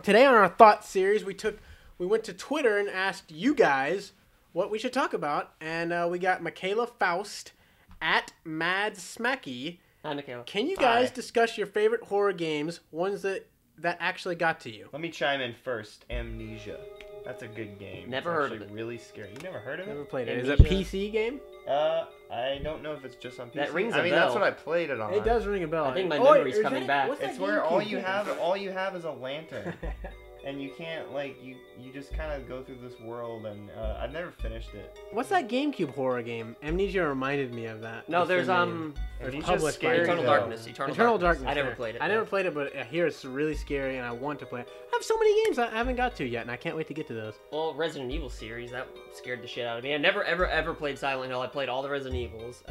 Today on our thought series, we went to Twitter and asked you guys what we should talk about, and we got Michaela Faust at Mad Smacky. Hi, Michaela. Can you guys discuss your favorite horror games, ones that actually got to you? Let me chime in first. Amnesia. That's a good game. Never heard of it. Really scary. You never heard of it? Never played it. Amnesia? Is it a PC game? I don't know if it's just on PC. That rings a I mean, bell. that's what I played it on. It does ring a bell. I think my memory's is coming that- back. what's that It's where GameCube all you game? have is a lantern, and you can't you just kind of go through this world, and I've never finished it. What's that GameCube horror game? Amnesia reminded me of that. No, Just the there's name. It's Amnesia's published by scary, Eternal though. Darkness. Eternal Darkness. I never yeah. played it. I never played it, but I hear it's really scary, and I want to play it. I have so many games I haven't got to yet, and I can't wait to get to those. Well, Resident Evil series, that scared the shit out of me. I never, ever played Silent Hill. I played all the Resident Evils.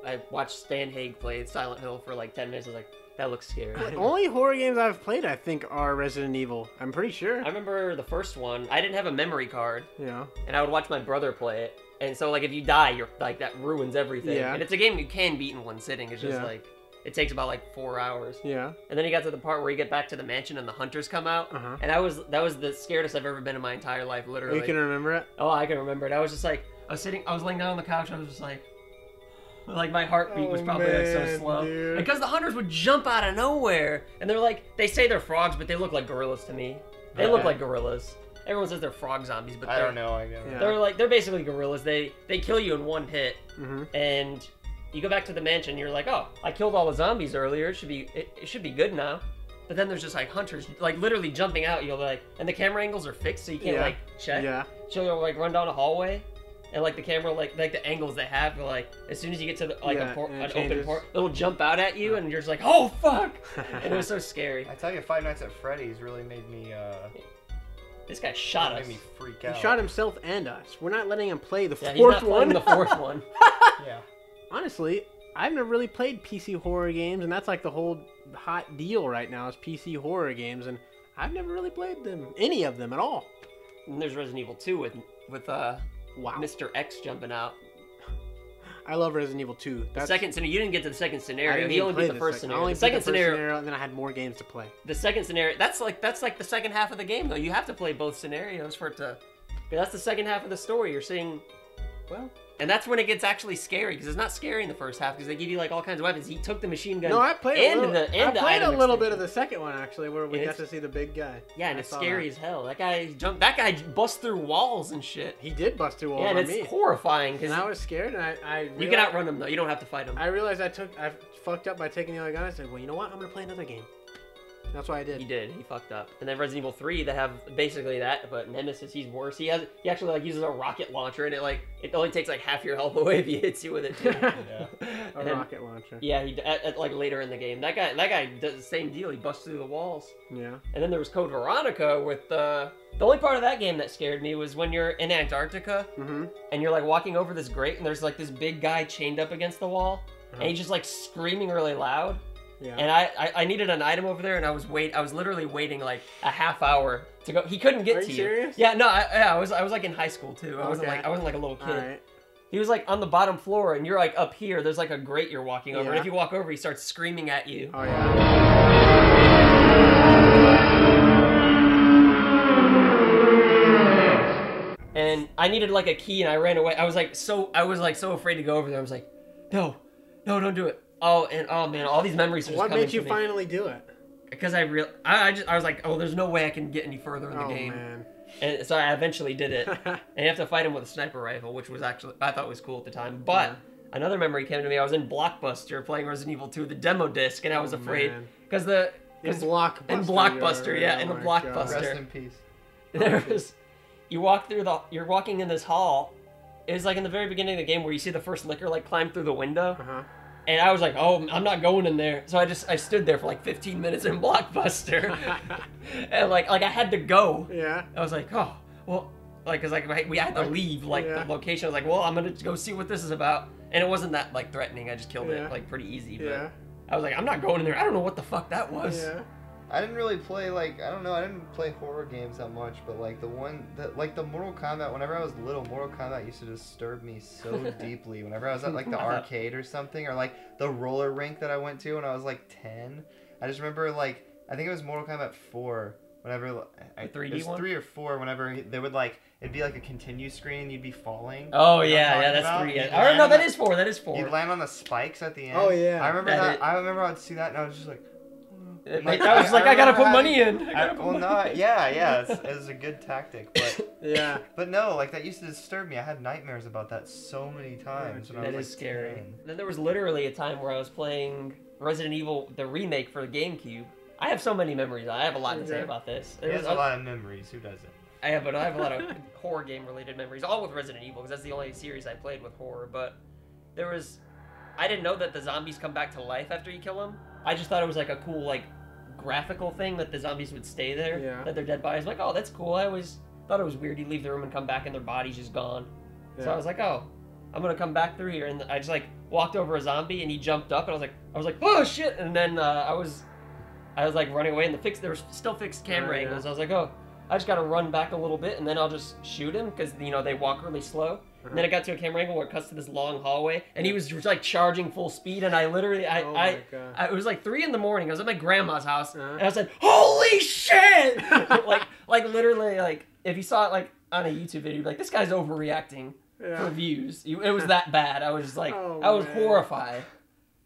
I watched Stan Hague play Silent Hill for like 10 minutes. I was like, that looks scary. The only horror games I've played, I think, are Resident Evil. I'm pretty sure. I remember the first one. I didn't have a memory card, Yeah. and I would watch my brother play it. And so, like, if you die, you're like, that ruins everything. Yeah. And it's a game you can beat in one sitting. It's just Yeah. like, it takes about like 4 hours. Yeah. And then you got to the part where you get back to the mansion and the hunters come out. Uh-huh. And that was the scaredest I've ever been in my entire life, literally. You can remember it? Oh, I can remember it. I was just like, I was laying down on the couch. I was just like my heartbeat was probably like so man, slow. dude. Because the hunters would jump out of nowhere, and they're like, they say they're frogs, but they look like gorillas to me. They look Okay. like gorillas. Everyone says they're frog zombies, but I don't know. Yeah. they're basically gorillas. They kill you in one hit, Mm-hmm. and you go back to the mansion. You're like, oh, I killed all the zombies earlier. It should be good now. But then there's just like hunters, like literally jumping out. You'll like, and the camera angles are fixed, so you can't Yeah. like check. Yeah. So you'll like run down a hallway, and like the camera, like the angles they have, are, like as soon as you get to the, like Yeah, an and it open changes. port, it'll jump out at you, and you're just like, oh fuck! And it was so scary. I tell you, Five Nights at Freddy's really made me This guy shot us. made me freak He out. shot himself and us. We're not letting him play the Yeah, he's fourth not playing one. the fourth one. Yeah. Honestly, I've never really played PC horror games, and that's like the whole hot deal right now is PC horror games, and I've never really played any of them at all. And there's Resident Evil 2 with Wow. Mr. X jumping out. I love Resident Evil 2. The second scenario, you didn't get to the second I scenario. didn't He even only play beat the first second. I scenario. only The beat second the first scenario, and then I had more games to play. the second scenario. That's like the second half of the game though. You have to play both scenarios for it to. That's the second half of the story. You're seeing. Well, And that's when it gets actually scary, because it's not scary in the first half, because they give you like all kinds of weapons. He took the machine gun. no, I played and a little, the and I the played a item little bit extension. of the second one actually, where we And got it's- to see the big guy. Yeah, and I it's saw scary that. as hell. That guy busts through walls and shit. He did bust through all Yeah, and on it's me, horrifying and because I was scared, and I you can outrun him though. You don't have to fight him. I realized I fucked up by taking the other gun. I said, well, you know what? I'm gonna play another game. That's what I did. He did. He fucked up. And then Resident Evil 3, they have basically that, but Nemesis, he's worse. He actually like uses a rocket launcher, and it only takes like half your health away if he hits you with it. Too. Yeah. A And- rocket launcher. Yeah, at like later in the game, that guy does the same deal. He busts through the walls. Yeah. And then there was Code Veronica with the only part of that game that scared me was when you're in Antarctica Mm-hmm. and you're like walking over this grate, and there's like this big guy chained up against the wall, and he's just like screaming really loud. Yeah. And I needed an item over there, and I was literally waiting like a half hour to go. He couldn't get Are to you you. serious? Yeah, no, I was like in high school too. I wasn't Okay. like a little kid. All right. He was like on the bottom floor, and you're like up here. There's like a grate you're walking over, and Yeah. if you walk over, he starts screaming at you. Oh yeah. And I needed like a key, and I ran away. I was like so afraid to go over there. I was like, no, don't do it. Oh man, all these memories are just What coming made you to me. finally do it? Because I was like, oh, there's no way I can get any further in the Oh game. man. And so I eventually did it. And you have to fight him with a sniper rifle, which was actually, I thought was cool at the time. But another memory came to me. I was in Blockbuster playing Resident Evil 2, the demo disc, and I was afraid. man. Because In Blockbuster. in Blockbuster, yeah, in the my God. Blockbuster. Rest in peace. There was, you're walking in this hall. It was like in the very beginning of the game where you see the first licker like climb through the window. Uh-huh. And I was like, oh, I'm not going in there. So I stood there for like 15 minutes in Blockbuster. And like I had to go. Yeah. I was like, oh, well, like, cause like we had to leave like Yeah. the location. I was like, well, I'm gonna go see what this is about. And it wasn't that like threatening. I just killed Yeah. it like pretty easy. But Yeah. I was like, I'm not going in there. I don't know what the fuck that was. Yeah. I didn't really play I don't know, I didn't play horror games that much, but like the Mortal Kombat, whenever I was little, Mortal Kombat used to disturb me so deeply. Whenever I was at like the arcade or something, or like the roller rink that I went to when I was like 10, I just remember like, I think it was Mortal Kombat 4, whenever The 3D it was one? 3 or 4. Whenever they would like, it'd be like a continue screen, and you'd be falling. Oh You know what I'm yeah, talking that's about? 3. You'd I don't know. land That on is 4. That is the- 4. You'd land on the spikes at the end. Oh, yeah. I remember That that. I remember I'd see that, and I was just like. I was like, I gotta put money in. Well, no, yeah, it was a good tactic, but Yeah. but no, like that used to disturb me. I had nightmares about that so many times. When I That was is like scary. 10. Then there was literally a time where I was playing Resident Evil, the remake for the GameCube. I have so many memories. I have a lot to say Okay. about this. He has a lot of memories. Who doesn't? I have a lot of horror game related memories, all with Resident Evil, because that's the only series I played with horror. But I didn't know that the zombies come back to life after you kill them. I just thought it was like a cool like graphical thing that the zombies would stay there, Yeah. that their dead bodies. Like, oh, that's cool. I always thought it was weird. You leave the room and come back and their body's just gone. So Yeah. I was like, oh, I'm gonna come back through here, and I just like walked over a zombie and he jumped up, and I was like, oh shit! And then I was like running away, and there were still fixed camera yeah. angles. I was like, oh, I just gotta run back a little bit, and then I'll just shoot him because they walk really slow. And then it got to a camera angle where it cuts to this long hallway, and he was just like charging full speed, and I literally, Oh my God. it was like 3 in the morning. I was at my grandma's house, Uh-huh. and I said, "Holy shit!" like literally, like if you saw it like on a YouTube video, you'd be like, "This guy's overreacting Yeah. for views." It was that bad. I was just like, Oh, I was man. horrified.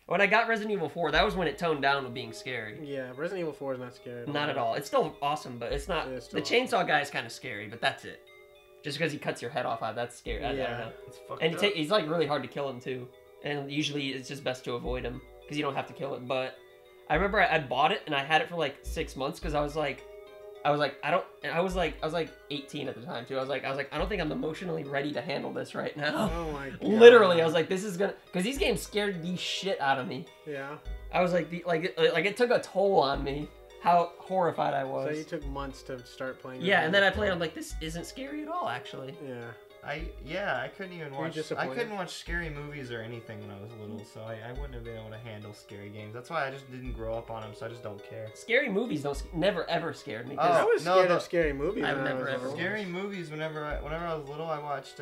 When I got Resident Evil 4, that was when it toned down with being scary. Yeah, Resident Evil 4 is not scary. Not at all. It's still awesome, but it's not. It is still The chainsaw guy is kind of scary, but that's it. Just because he cuts your head off, that's scary. I don't Yeah. know. It's fucked And up. he's like really hard to kill him too. And usually it's just best to avoid him because you don't have to kill it. But I remember I bought it and I had it for like 6 months because I was like 18 at the time too. I was like, I don't think I'm emotionally ready to handle this right now. Oh my God. Literally, I was like, this is gonna, because these games scared the shit out of me. Yeah. I was like, it took a toll on me. How horrified I was. So you took months to start playing. Yeah, and then I Resident played. I'm like, this isn't scary at all, actually. Evil. Yeah. I couldn't even Were you watch. I disappointed? couldn't watch scary movies or anything when I was little, so I wouldn't have been able to handle scary games. That's why I just didn't grow up on them, so I just don't care. Scary movies never ever scared me. 'cause I was no, scared the- of scary movies. I've when I never was ever little. Scary movies. Whenever I was little, I watched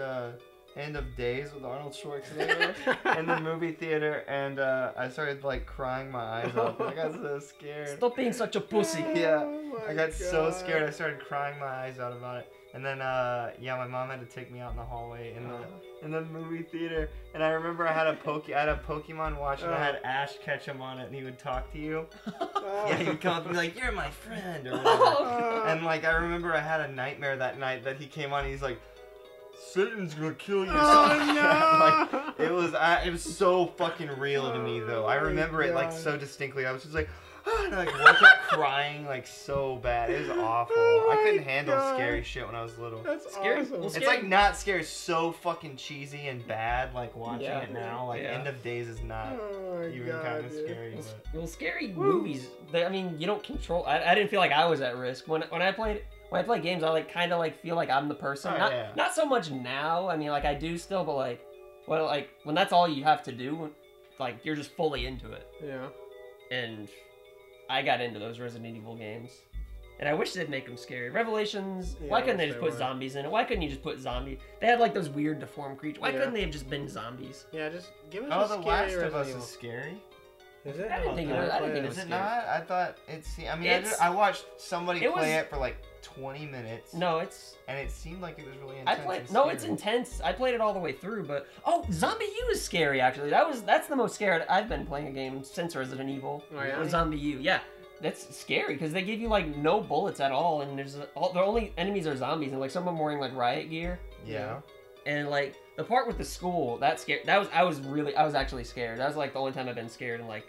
End of Days with Arnold Schwarzenegger in the movie theater, and I started like crying my eyes out. I got so scared. Stop being such a pussy. Yeah, Oh my I got so God. scared. I started crying my eyes out about it. And then, my mom had to take me out in the hallway in the movie theater. And I remember I had a Pokemon watch, and I had Ash catch him on it, and he would talk to you. Yeah, he would come up and be like, "You're my friend," or whatever. Oh, And like, I remember I had a nightmare that night that he came on, and he's like, "Satan's gonna kill you." Oh, no. Like, it was so fucking real to me though. I Oh my remember it like God. so distinctly. I was just like, and I like woke up crying like so bad. It was awful. Oh I my couldn't handle God. scary shit when I was little. That's Scary- awesome. well, It's like not scary, so fucking cheesy and bad. Like watching Yeah. it now, like Yeah. End of Days is not Oh my even God, kind of dude. scary. But Well, scary Woo. movies. I mean, you don't control. I didn't feel like I was at risk when I play games. I like kind of like feel like I'm the person. Oh, not yeah. not so much now. I mean, like I do still, but like when that's all you have to do, like you're just fully into it. Yeah. And I got into those Resident Evil games. And I wish they'd make them scary. Revelations, Yeah, why I couldn't they wish just they put would. zombies in it? Why couldn't you just put zombie? They had like those weird deformed creatures. Why Yeah. couldn't they have just been zombies? Yeah, just give us oh, a The scary Last of Resident Us Evil. is scary. Is it? I didn't think it was- I didn't think it Is was it scary. not? I thought it's. I mean, It's- I watched somebody it play was- it for like 20 minutes. No, it's And it seemed like it was really I intense. played. and No, it's scary. intense. I played it all the way through, but Zombie U is scary actually. That's the most scared I've been playing a game since Resident Evil. Oh, yeah? Was Zombie U, yeah. That's scary because they give you like no bullets at all, and the only enemies are zombies, and like some of them wearing like riot gear, Yeah. and like the part with the school that scared. I was actually scared. That was like the only time I've been scared, and like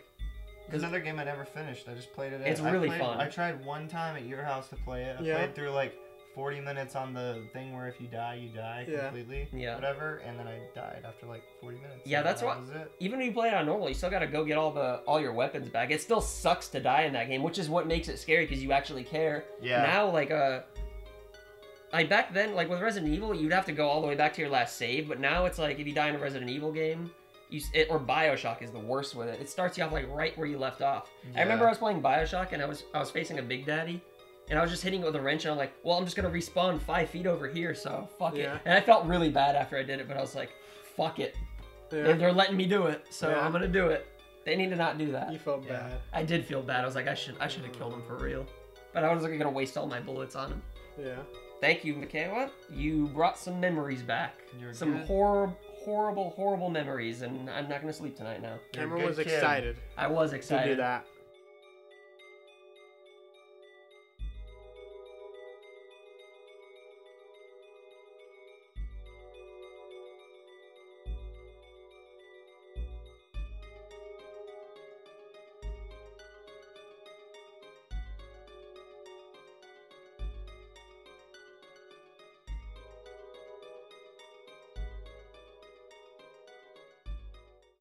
It's another game I never finished. I just played it. It's really fun. I tried one time at your house to play it. I Yeah. played through like 40 minutes on the thing where if you die, you die Yeah. completely. Yeah. Whatever. And then I died after like 40 minutes. Yeah, and that's that what- was it. even when you play it on normal, you still gotta go get all your weapons back. It still sucks to die in that game, which is what makes it scary because you actually care. Yeah. Now, like back then, like with Resident Evil, you'd have to go all the way back to your last save. But now it's like if you die in a Resident Evil game, or Bioshock is the worst with it. It starts you off like right where you left off. I remember I was playing Bioshock and I was facing a Big Daddy. And I was just hitting it with a wrench, and I'm like, well, I'm just gonna respawn 5 feet over here, so fuck Yeah. it. And I felt really bad after I did it, but I was like, fuck it. Yeah. They're letting me do it, so Yeah. I'm gonna do it. They need to not do that. You felt Yeah. bad. I did feel bad. I was like, I should have killed him for real. but I wasn't gonna waste all my bullets on him. Yeah. Thank you, Michaela. You brought some memories back. You're Some good. horrible memories, and I'm not gonna sleep tonight now. You're a Cameron good was kid. excited I was to do excited. that.